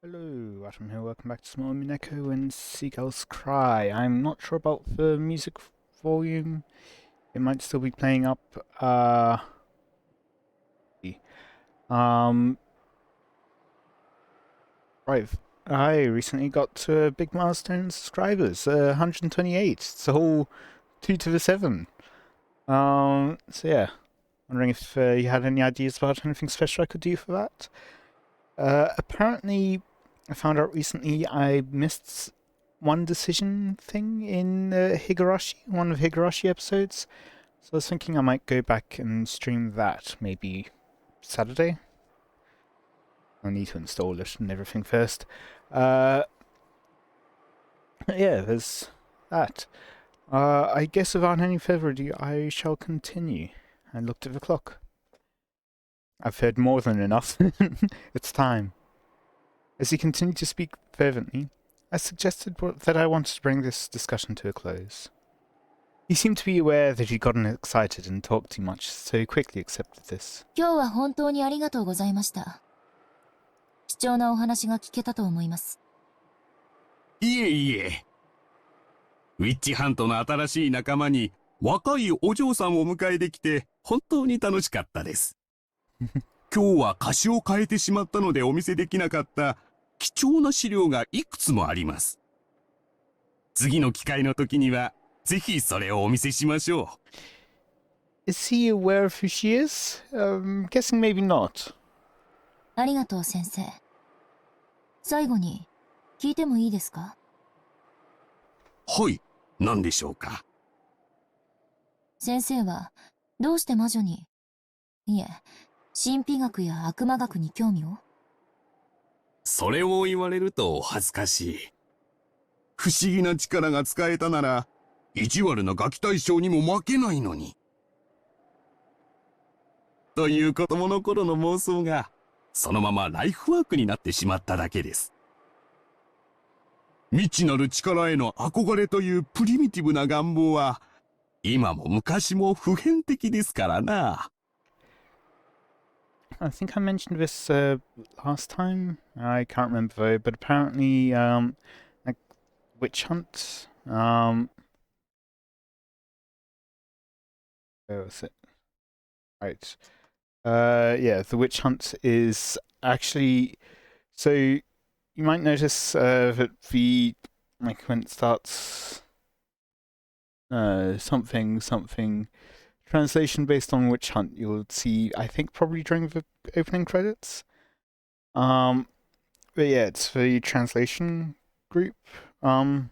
Hello, Watem here. Welcome back to some more Umineko When Seagulls Cry. I'm not sure about the music volume. It might still be playing up. Um, right. I recently got to a big milestone in subscribers, 128. It's a whole 2 to the 7. So yeah, wondering if you had any ideas about anything special I could do for that. Apparently, I found out recently I missed one decision thing in Higurashi, one of Higurashi episodes. So I was thinking I might go back and stream that maybe Saturday. I need to install it and everything first. Yeah, there's that. I guess without any further ado, I shall continue. I looked at the clock. I've heard more than enough. It's time. As he continued to speak fervently, I suggested that I wanted to bring this discussion to a close. He seemed to be aware that he'd gotten excited and talked too much, so he quickly accepted this. 今日は本当にありがとうございました。貴重なお話が聞けたと思います。いえいえ。ウィッチハントの新しい仲間に若いお嬢さんを迎えできて本当に楽しかったです。今日は歌詞を変えてしまったのでお見せできなかった貴重な資料がいくつもあります。次の機会の時にはぜひそれをお見せしましょう。Is he aware of who she is? Guessing maybe not. ありがとう先生。最後に聞いてもいいですか？はい、何でしょうか。先生はどうして魔女に、いえ、神秘学や悪魔学に興味を？それを言われるとお恥ずかしい。不思議な力が使えたなら、意地悪なガキ大将にも負けないのに。という子供の頃の妄想が、そのままライフワークになってしまっただけです。未知なる力への憧れというプリミティブな願望は、今も昔も普遍的ですからな。I think I mentioned this last time. I can't remember though, but apparently, like witch hunt. Where was it? Right. Yeah, the witch hunt is actually. So you might notice that when it starts, something translation based on witch hunt, you'll see, I think, probably during the opening credits. But yeah, it's the translation group. But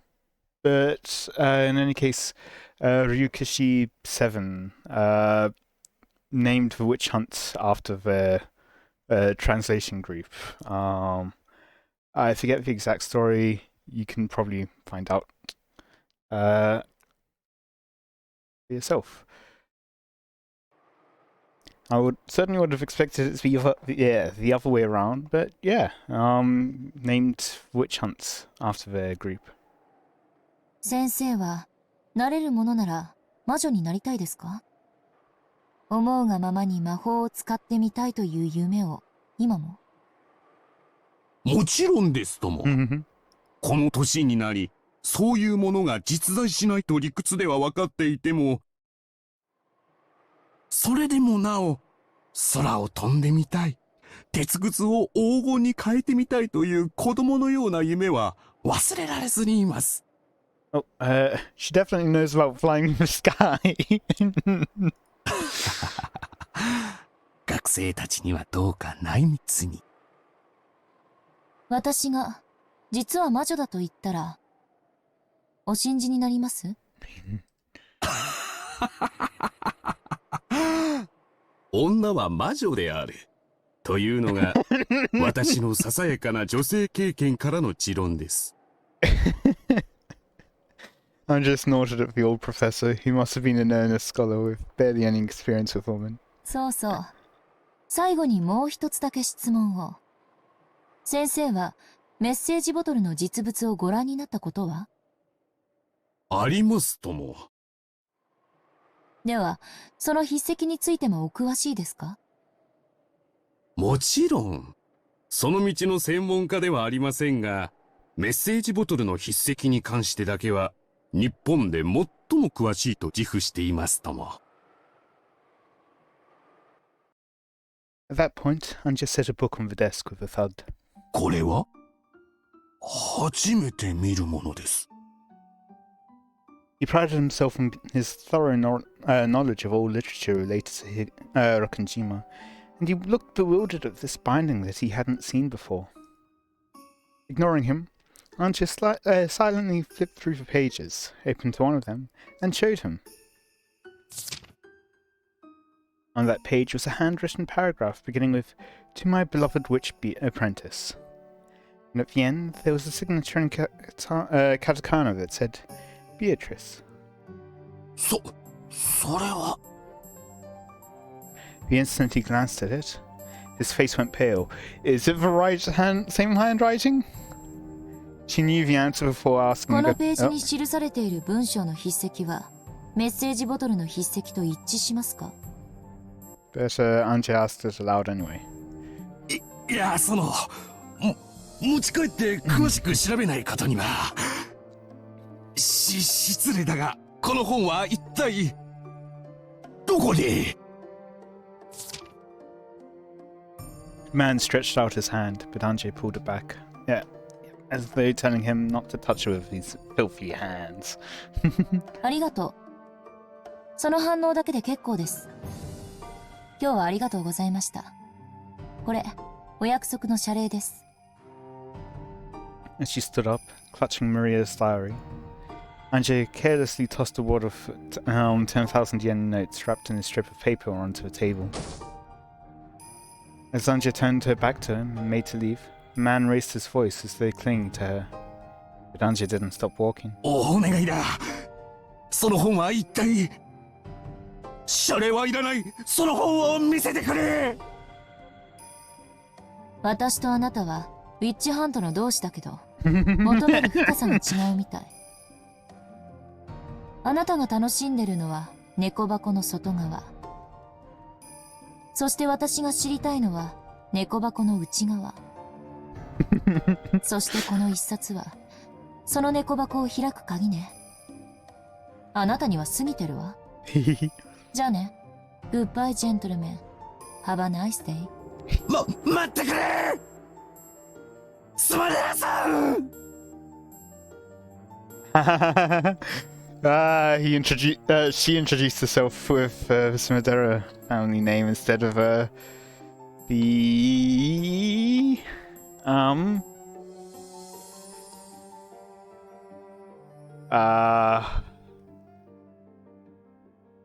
in any case, Ryukishi 7 named the witch hunt after their translation group. I forget the exact story. You can probably find out for yourself. I certainly would have expected it to be the other way around, but yeah, named witch hunts after their group. 先生はなれるものなら魔女になりたいですか？思うがままに魔法を使ってみたいという夢を今も？もちろんですとも。この年になり、そういうものが実在しないと理屈では分かっていても、それでもなお、空を飛んでみたい、鉄くずを黄金に変えてみたいという子供のような夢は忘れられずにいます。Oh, she definitely knows about flying in the sky. 学生たちにはどうか内密に。私が実は魔女だと言ったら、お信じになります？女は魔女である。というのが、私のささやかな女性経験からの持論です。I just nodded at the old professor, who must have been an earnest scholar with barely any experience with women. そうそう。最後にもう一つだけ質問を。先生はメッセージボトルの実物をご覧になったことは？ありますとも。では、その筆跡についてもお詳しいですか？もちろん。その道の専門家ではありませんが、メッセージボトルの筆跡に関してだけは、日本で最も詳しいと自負していますとも。At that point, Anja set a book on the desk with a thud. これは初めて見るものです。He prided himself on his thorough knowledge of all literature related to Rokkanjima, and he looked bewildered at this binding that he hadn't seen before. Ignoring him, Anja silently flipped through the pages, opened to one of them, and showed him. On that page was a handwritten paragraph beginning with, "To my beloved witch apprentice." And at the end, there was a signature in katakana that said, Beatrice. それは。The instant he glanced at it, his face went pale. Is it the same handwriting? She knew the answer before asking. このページに記されている文章の筆跡は、メッセージボトルの筆跡と一致しますか? But Anja asked it aloud anyway. いや、持ち帰って詳しく調べないことには。失礼だが、この本は一体どこに? The man stretched out his hand, but Anja pulled it back. Yeah, as though telling him not to touch it with his filthy hands. ありがとう。その反応だけで結構です。今日はありがとうございました。これ、お約束の謝礼です。As she stood up, clutching Maria's diary, Anja carelessly tossed a wad of 10,000 yen notes wrapped in a strip of paper onto the table. As Anja turned her back to him and made to leave, the man raised his voice as though clinging to her. But Anja didn't stop walking. お願いだ。その本は一体。謝礼はいらない。その本を見せてくれ。私とあなたはウィッチハントの同志だけど、求める深さが違うみたい。あなたが楽しんでるのは猫箱の外側。そして私が知りたいのは猫箱の内側。そしてこの一冊はその猫箱を開く鍵ね。あなたには過ぎてるわ。じゃあね。グッバイジェントルメン。Have a nice day。待ってくれ。スマデラさん。She introduced herself with the Sumadera family name instead of the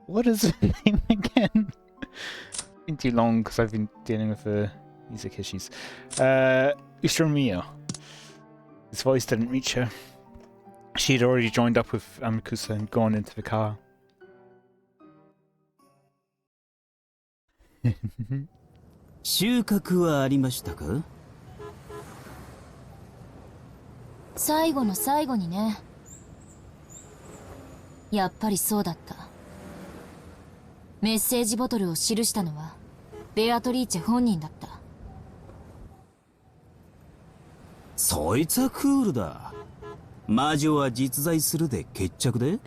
what is her name again? It's been too long because I've been dealing with music issues. Ustromiya. His voice didn't reach her. She'd already joined up with Amakusa and gone into the car. 収穫はありましたか？最後の最後にね。やっぱりそうだった。メッセージボトルを記したのはベアトリーチェ本人だった。そいつはクールだ。魔女は実在するで決着で？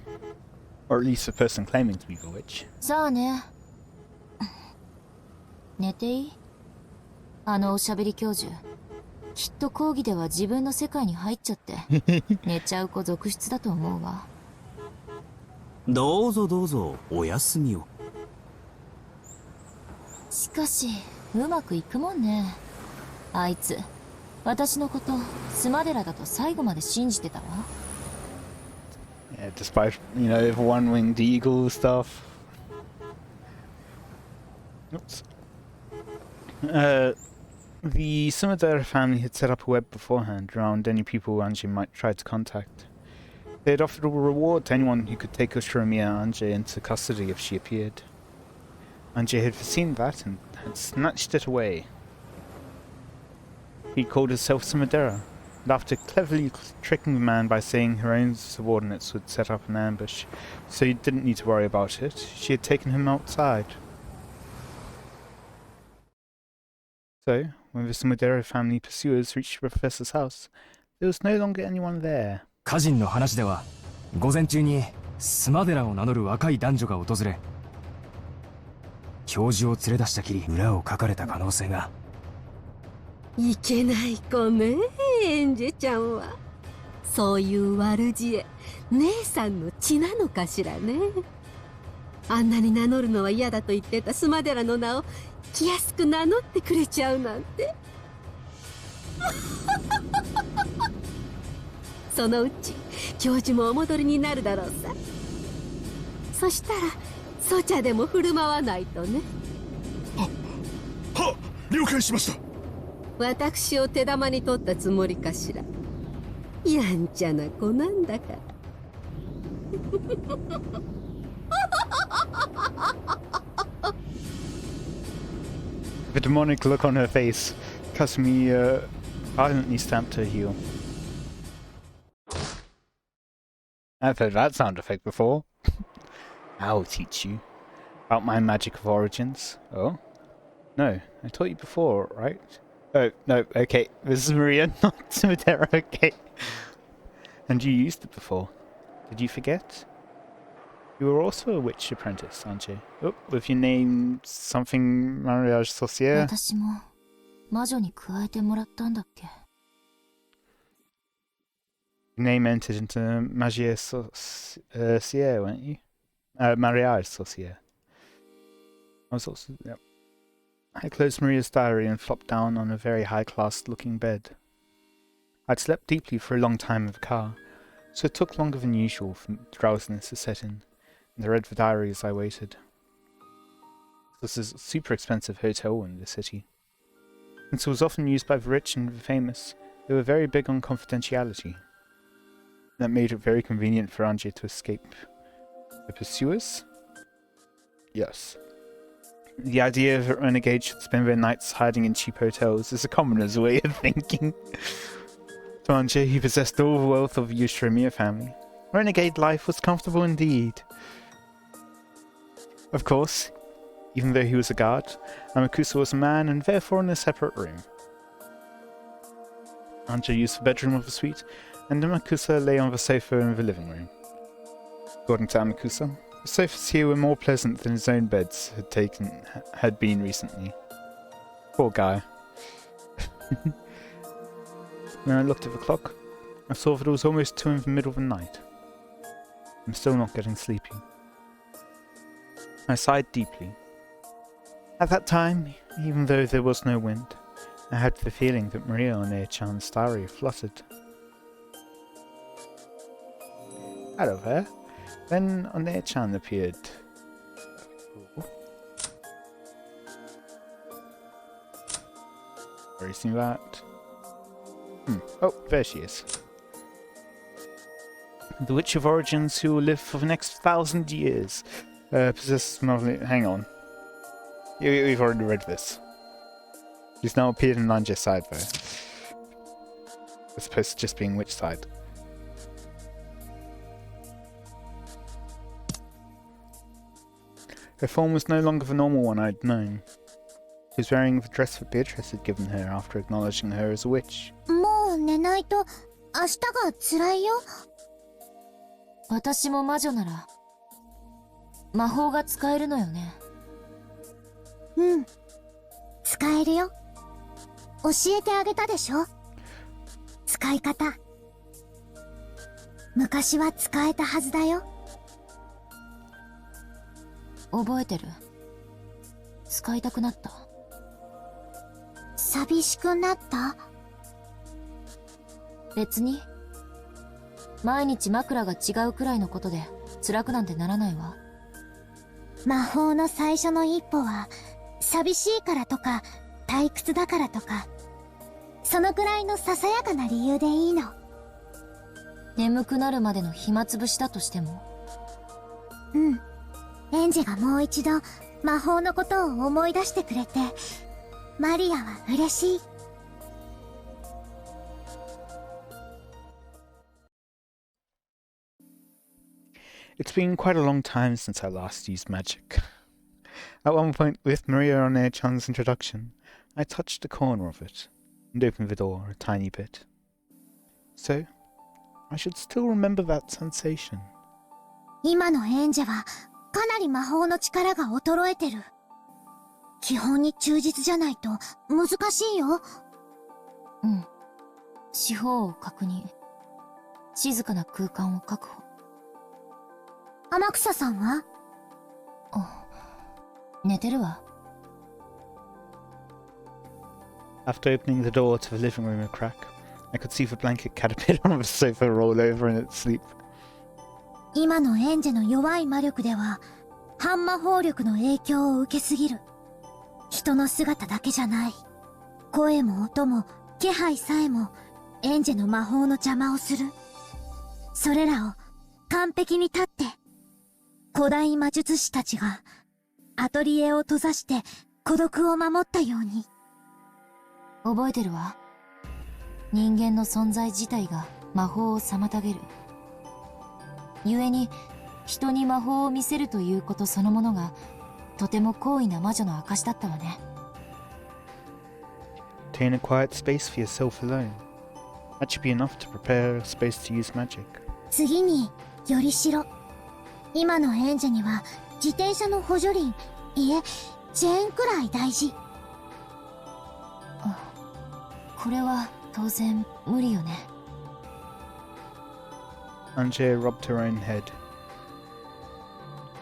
Or at least the person claiming to be the witch. さあね。寝ていい？あのおしゃべり教授。きっと講義では自分の世界に入っちゃって寝ちゃう子続出だと思うわ。どうぞどうぞお休みを。しかしうまくいくもんね。あいつ私のことスマデラだと最後まで信じてたわ。Yeah, despite, you know, the one-winged eagle stuff. Oops. The Sumadera family had set up a web beforehand around any people Anji might try to contact. They had offered a reward to anyone who could take Ushiramiya Anji into custody if she appeared. Anji had foreseen that and had snatched it away. He called herself Sumadera, and after cleverly tricking the man by saying her own subordinates would set up an ambush, so he didn't need to worry about it, she had taken him outside. So, when the Sumidero family pursuers reached the professor's house, there was no longer anyone there. 家人の話では午前中にスマデラを名乗る若い男女が訪れ教授を連れ出したきり裏をかかれた可能性が。いけない子ねエンジェちゃんは。そういう悪知恵姉さんの血なのかしらね。あんなに名乗るのは嫌だと言ってたスマデラの名を気安く名乗ってくれちゃうなんて。そのうち教授もお戻りになるだろうさ。そしたらソチャでも振る舞わないとね。は了解しました。私を手玉に取ったつもりかしら。やんちゃな子なんだから。The demonic look on her face, Kasumi violently stamped her heel. I've heard that sound effect before. I'll teach you about my magic of origins. Oh? No, I taught you before, right? Oh, no, okay. This is Maria, not Sumidera, okay. And you used it before. Did you forget? You were also a witch apprentice, aren't you? Oh, with your name something mariage sorcière? 私も魔女に加えてもらったんだっけ。Your name entered into magie sorcière, weren't you? Mariage sorcière. I was also... Yep. I closed Maria's diary and flopped down on a very high-class looking bed. I'd slept deeply for a long time in the car, so it took longer than usual for drowsiness to set in, and I read the diary as I waited. This is a super expensive hotel in the city. Since it was often used by the rich and the famous, they were very big on confidentiality. That made it very convenient for Angie to escape the pursuers? Yes. The idea that renegades should spend their nights hiding in cheap hotels is a commoner's way of thinking. To Angie, he possessed all the wealth of the Yushirimiya family. Renegade life was comfortable indeed. Of course, even though he was a guard, Amakusa was a man and therefore in a separate room. Angie used the bedroom of the suite, and Amakusa lay on the sofa in the living room. According to Amakusa, the sofas here were more pleasant than his own beds had been recently. Poor guy. When I looked at the clock, I saw that it was almost 2 in the middle of the night. I'm still not getting sleepy. I sighed deeply. At that time, even though there was no wind, I had the feeling that Maria One-chan's diary fluttered. Hello there. Then One-chan appeared. Erasing that. Oh, there she is. The Witch of Origins who will live for the next 1,000 years. Possesses... Hang on. We've already read this. She's now appeared in Nanje's side, though. As opposed to just being Witch side. Her form was no longer the normal one I'd known. She was wearing the dress that Beatrice had given her after acknowledging her as a witch. もう寝ないと明日が辛いよ。私も魔女なら魔法が使えるのよね。うん、使えるよ。教えてあげたでしょ。使い方。昔は使えたはずだよ。覚えてる。使いたくなった。寂しくなった？別に。毎日枕が違うくらいのことで辛くなんてならないわ。魔法の最初の一歩は寂しいからとか退屈だからとかそのくらいのささやかな理由でいいの。眠くなるまでの暇つぶしだとしても。うん。エンジェがもう一度魔法のことを思い出してくれてマリアは嬉しい。It's been quite a long time since I last used magic. At one point, with Maria One-chan's introduction, I touched the corner of it and opened the door a tiny bit. So, I should still remember that sensation. 今のエンジェはかなり魔法の力が衰えてる。基本に忠実じゃないと難しいよ。うん。四方を確認。静かな空間を確保。天草さんは？寝てるわ。After opening the door to the living room a crack, I could see the blanket caterpillar on the sofa roll over in its sleep. 今のエンジェの弱い魔力では、反魔法力の影響を受けすぎる。人の姿だけじゃない。声も音も気配さえもエンジェの魔法の邪魔をする。それらを完璧に立って、古代魔術師たちがアトリエを閉ざして孤独を守ったように。覚えてるわ。人間の存在自体が魔法を妨げる。故に人に魔法を見せるということそのものがとても高位な魔女の証だったわね。Obtain a quiet space for yourself alone. That should be enough to prepare a space to use magic. 次に、よりしろ。今のエンジェには自転車の補助輪、いえ、チェーンくらい大事。これは当然無理よね。Anjay rubbed her own head.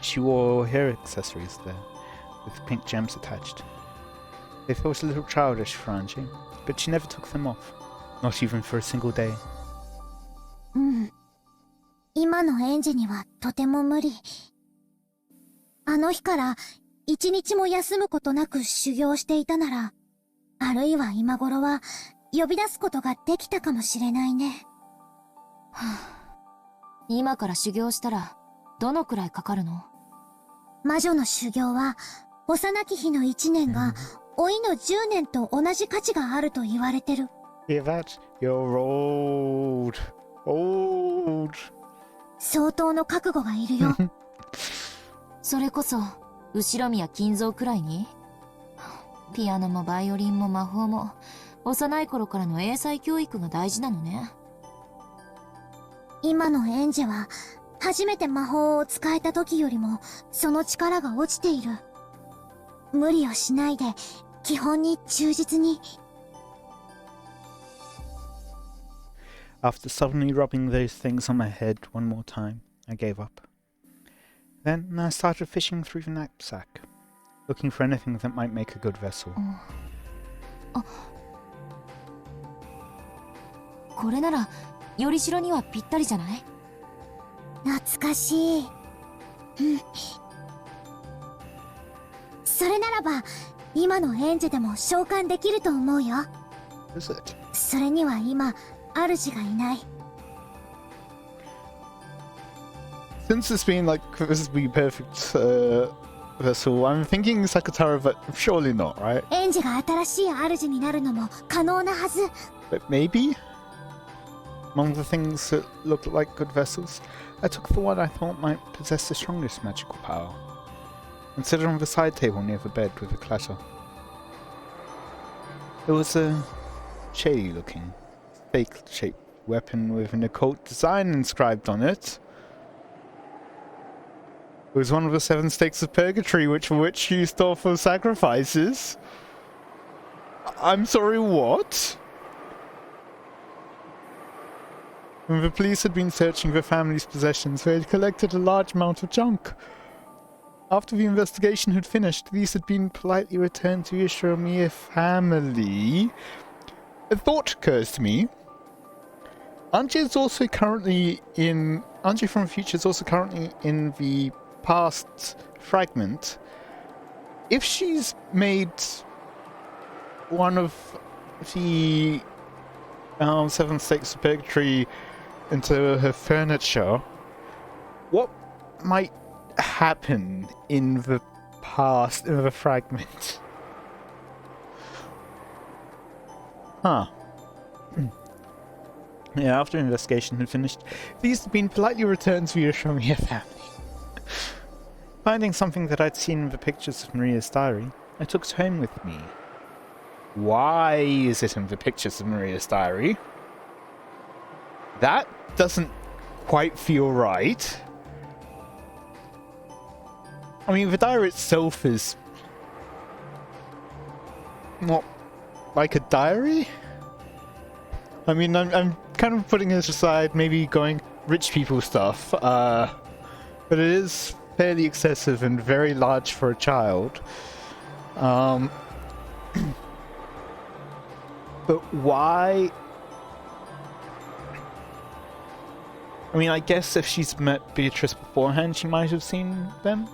She wore hair accessories there, with pink gems attached. They felt a little childish for Anjay, but she never took them off, not even for a single day. うん。今のエンジェにはとても無理。あの日から一日も休むことなく修行していたなら、あるいは今頃は呼び出すことができたかもしれないね。はあ、今から修行したらどのくらいかかるの？魔女の修行は幼き日の1年が老いの10年と同じ価値があると言われてる。Hear that? You're old. Old. 相当の覚悟がいるよ。それこそ後ろ宮金蔵くらいに？ピアノもバイオリンも魔法も幼い頃からの英才教育が大事なのね。今のエンジェは初めて魔法を使えた時よりもその力が落ちている。無理をしないで基本に忠実に。After suddenly rubbing those things on my head one more time, I gave up. Then I started fishing through the knapsack, looking for anything that might make a good vessel. これならよりしろにはぴったりじゃない？懐かしい。うん。それならば今のエンジェでも召喚できると思うよ。Is it? それには今主がいない。Since it's been like this would be perfect vessel, I'm thinking Sakatara, but surely not, right? エンジェが新しい主になるのも可能なはず。But maybe? Among the things that looked like good vessels, I took the one I thought might possess the strongest magical power, and set it on the side table near the bed with a clatter. It was a shady-looking, snake-shaped weapon with an occult design inscribed on it. It was one of the 7 stakes of purgatory which used to offer sacrifices. I'm sorry, what? When the police had been searching the family's possessions, they had collected a large amount of junk. After the investigation had finished, these had been politely returned to the Ishiramiya family. A thought occurs to me. Anji from the future is also currently in the past fragment. If she's made one of the 7 stakes of purgatory into her furniture, what might happen in the past, in the fragment? Huh. Yeah, after investigation had finished, these had been politely returned to the Ishiramiya family. Finding something that I'd seen in the pictures of Maria's diary, I took it home with me. Why is it in the pictures of Maria's diary? That doesn't quite feel right. I mean, the diary itself is not like a diary. I mean, I'm kind of putting it aside, maybe going rich people stuff, but it is fairly excessive and very large for a child. But why? I mean, I guess if she's met Beatrice beforehand, she might have seen them.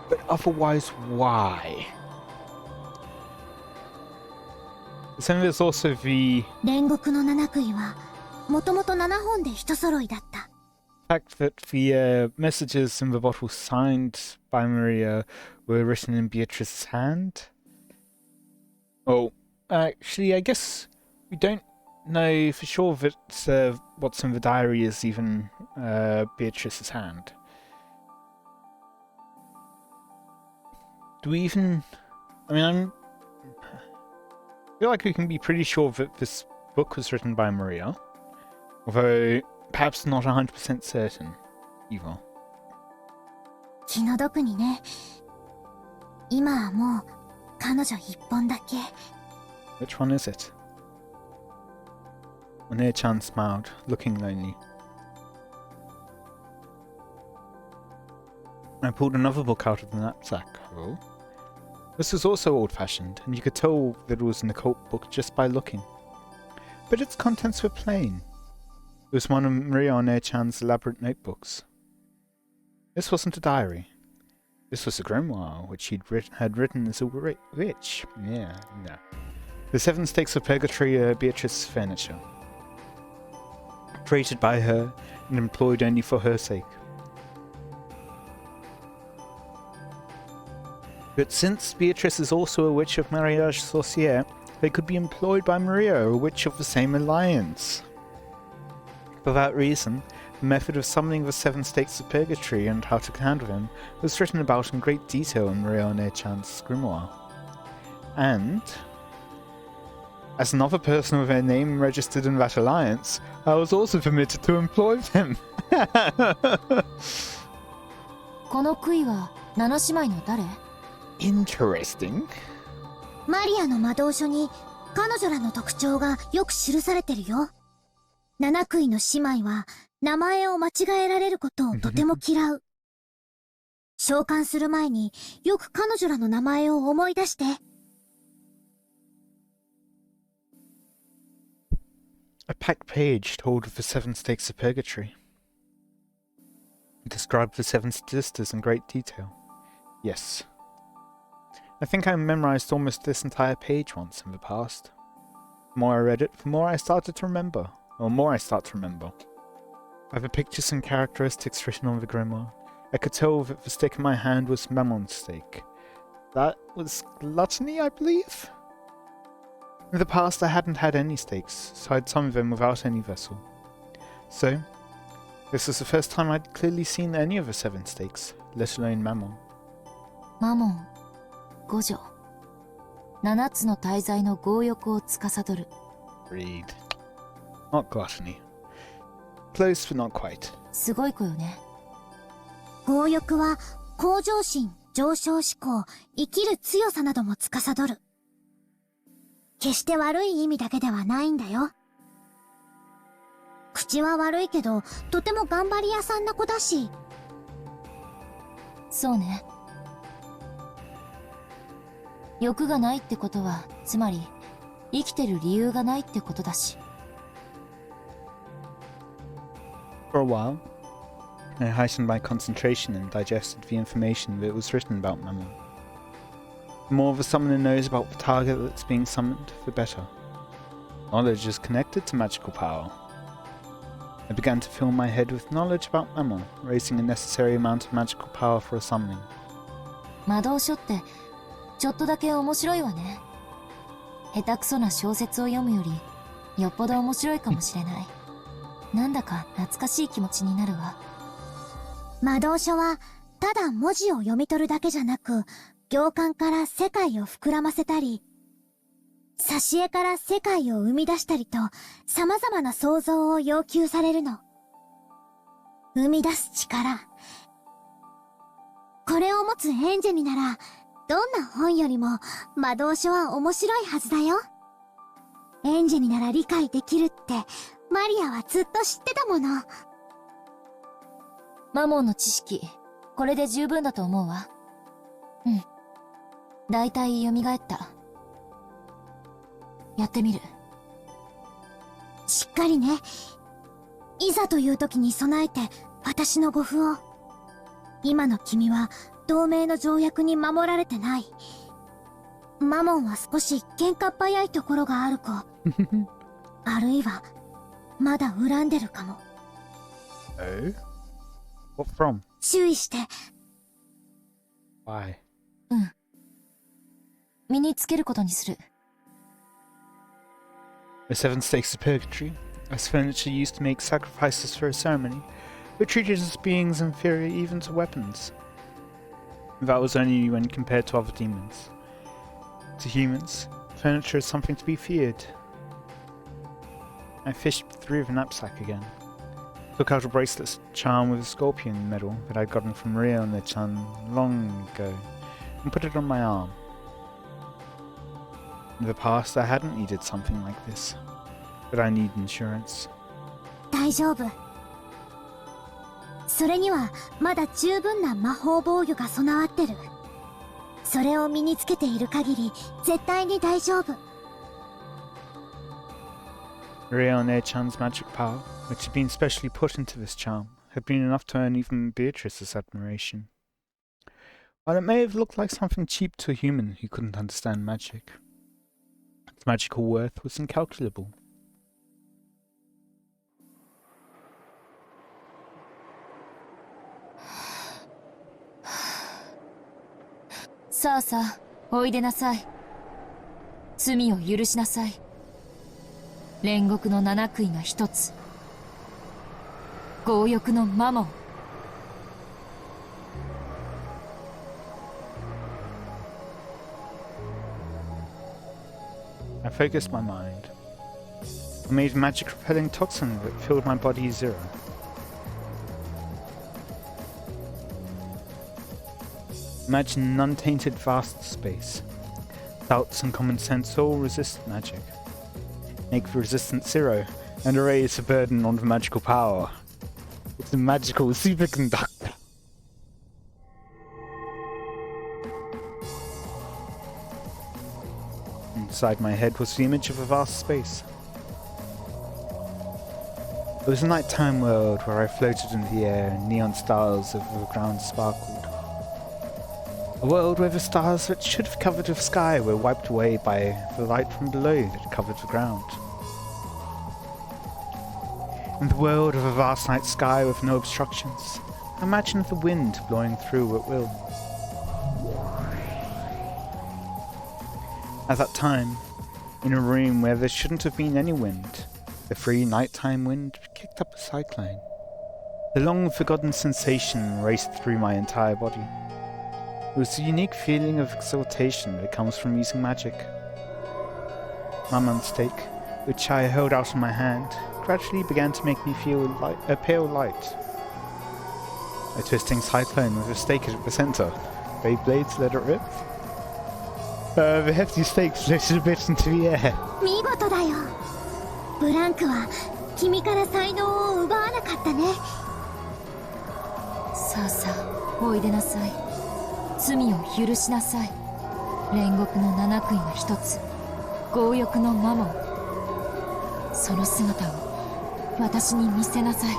But otherwise, why? Then there's also the 煉獄の七杭はもともと7本で一揃いだった。 fact that the messages in the bottle signed by Maria were written in Beatrice's hand. Well, actually, I guess we don't know for sure that what's in the diary is even Beatrice's hand. Do we even... I mean, I feel like we can be pretty sure that this book was written by Maria, although perhaps not 100% certain either. 気の毒にね。今はもう彼女一本だけ。 Which one is it? One-chan smiled, looking lonely. I pulled another book out of the knapsack. Oh. This was also old-fashioned, and you could tell that it was an occult book just by looking. But its contents were plain. It was one of Maria One-chan's elaborate notebooks. This wasn't a diary. This was a grimoire, which she had written as a witch. Yeah, no. The 7 Stakes of Purgatory are Beatrice's furniture. Created by her and employed only for her sake. But since Beatrice is also a witch of Mariage Sorcière, they could be employed by Maria, a witch of the same alliance. For that reason, the method of summoning the 7 Stakes of Purgatory and how to handle them was written about in great detail in Maria One-chan's grimoire. And, as another person with a name registered in that alliance, I was also permitted to employ them. この杭は7姉妹の誰？ Interesting. マリアの魔導書に彼女らの特徴がよく記されてるよ。七杭の姉妹は名前を間違えられることをとても嫌う。召喚する前によく彼女らの名前を思い出して。A packed page told of the 7 Stakes of Purgatory. It described the 7 sisters in great detail. Yes. I think I memorized almost this entire page once in the past. The more I read it, the more I started to remember. Or more I start to remember. By the pictures and characteristics written on the grimoire, I could tell that the stick in my hand was Mammon's stake. That was gluttony, I believe? In the past I hadn't had any stakes, so I'd some of them without any vessel. So, this was the first time I'd clearly seen any of the 7 stakes, let alone Mammon. マモン、五女。7つの大罪の強欲を司る。Read. Not gluttony. Close, but not quite. すごい子よね。強欲は向上心、上昇志向、生きる強さなども司る。決して悪い意味だけではないんだよ。口は悪いけど、とても頑張り屋さんな子だし。そうね。欲がないってことは、つまり、生きてる理由がないってことだし。For a while, I heightened my concentration and digested the information that was written about Mammon. The more the summoner knows about the target that's being summoned, the better. Knowledge is connected to magical power. I began to fill my head with knowledge about Mammon, raising a necessary amount of magical power for a summoning. 魔導書って、ちょっとだけ面白いわね。下手くそな小説を読むより、よっぽど面白いかもしれない。なんだか懐かしい気持ちになるわ。魔導書は、ただ文字を読み取るだけじゃなく、行間から世界を膨らませたり、挿絵から世界を生み出したりと、様々な想像を要求されるの。生み出す力。これを持つエンジェミなら、どんな本よりも魔導書は面白いはずだよ。エンジェミなら理解できるって、マリアはずっと知ってたもの。マモンの知識、これで十分だと思うわ。うん。だいたい蘇った。やってみる。しっかりね。いざという時に備えて、私の護符を。今の君は、同盟の条約に守られてない。マモンは少し喧嘩っ早いところがある子。あるいは、まだ恨んでるかも。What from? 注意して。Why? うん。身につけることにする。The seven stakes of purgatory, as furniture used to make sacrifices for a ceremony, were treated as beings inferior even to weapons. That was only when compared to other demons. To humans, furniture is something to be feared. I fished through the knapsack again, took out a bracelet charmed with a scorpion medal that I'd gotten from Ryone-chan long ago, and put it on my arm. In the past, I hadn't needed something like this, but I need insurance. 大丈夫。それにはまだ十分な魔法防御が備わってる。それを身につけている限り絶対に大丈夫。Ryone-chan's magic power, which had been specially put into this charm, had been enough to earn even Beatrice's admiration. While it may have looked like something cheap to a human who couldn't understand magic, its magical worth was incalculable. さあさあ、おいでなさい。罪を許しなさい。煉獄の七杭が一つ。強欲のマモン。I focused my mind. I made a magic-repelling toxin that filled my body zero. Imagine an untainted vast space. Doubts and common sense all resist magic. Make the resistance zero, and erase the burden on the magical power. It's a magical superconductor. Inside my head was the image of a vast space. It was a nighttime world where I floated in the air and neon stars over the ground sparkled. A world where the stars that should have covered the sky were wiped away by the light from below that covered the ground. In the world of a vast night sky with no obstructions, imagine the wind blowing through at will. At that time, in a room where there shouldn't have been any wind, the free nighttime wind kicked up a cyclone. The long-forgotten sensation raced through my entire body. It was a unique feeling of exaltation that comes from using magic. My mistake, which I held out in my hand, gradually began to make me feel a pale light. A twisting cyclone with a stake at the centre. Blades let it rip. The hefty stake floated a bit into the air. 見事だよ。ブランクは君から才能を奪わなかったね。さあさあ、おいでなさい。罪を許しなさい。煉獄の七杭が一つ。強欲のマモン。その姿を私に見せなさい。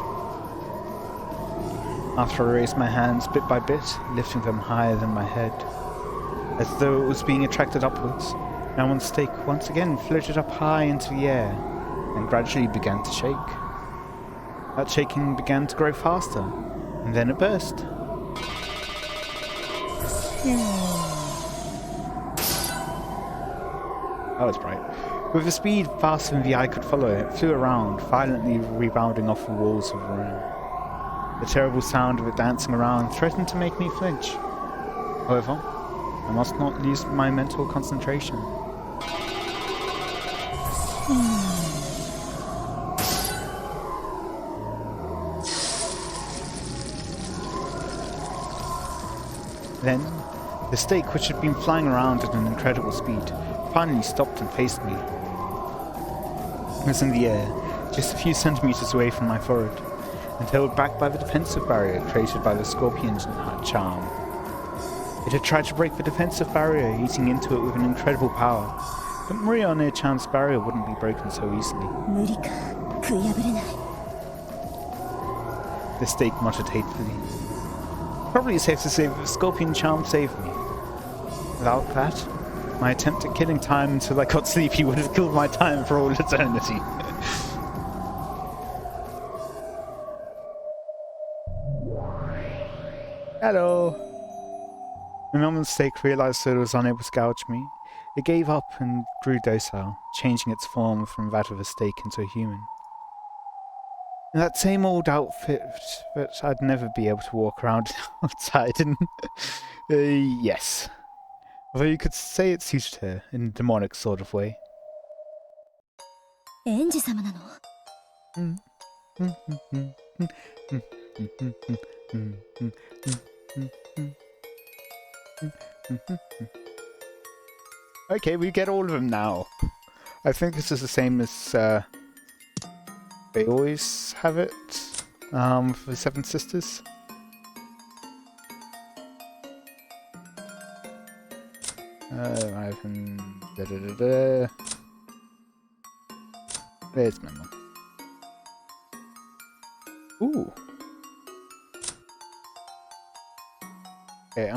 After I raised my hands bit by bit, lifting them higher than my head, as though it was being attracted upwards, now one stake once again floated up high into the air, and gradually began to shake. That shaking began to grow faster, and then it burst. That was bright. With a speed faster than the eye could follow, it flew around, violently rebounding off the walls of the room. The terrible sound of it dancing around threatened to make me flinch. However, I must not lose my mental concentration. Then, the snake, which had been flying around at an incredible speed, finally stopped and faced me. It was in the air, just a few centimeters away from my forehead, and held back by the defensive barrier created by the scorpion's charm. It had tried to break the defensive barrier, eating into it with an incredible power, but Maria on their chance barrier wouldn't be broken so easily. The snake muttered hatefully. Probably safe to say that the scorpion charm saved me. Without that, my attempt at killing time until I got sleepy would have killed my time for all eternity. Hello! The moment snake realized that it was unable to gouge me, it gave up and grew docile, changing its form from that of a snake into a human. In that same old outfit that I'd never be able to walk around outside in. Yes. Although you could say it suited her in a demonic sort of way. Okay, we get all of them now. I think this is the same as they always have it for the Seven Sisters. There's my mum. Ooh. Okay,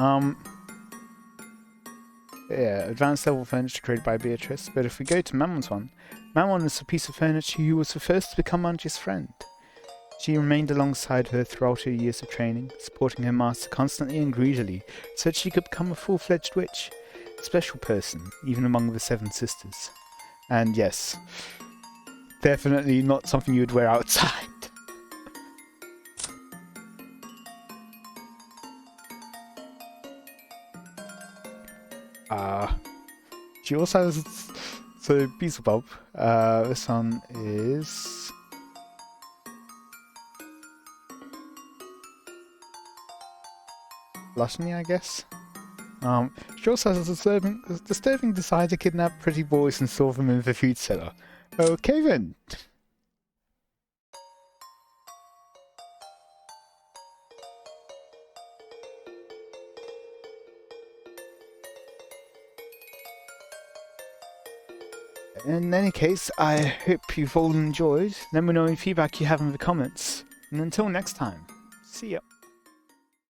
yeah, advanced level furniture created by Beatrice, but if we go to Mammon's one, Mammon is a piece of furniture who was the first to become Anji's friend. She remained alongside her throughout her years of training, supporting her master constantly and greedily, so that she could become a full-fledged witch, a special person, even among the Seven Sisters. And yes, definitely not something you would wear outside. She also has, so Beelzebub, this one is Gluttony, I guess. She also has a disturbing desire to kidnap pretty boys and store them in the food cellar. Okay then. In any case, I hope you've all enjoyed. Let me know any feedback you have in the comments. And until next time, see ya.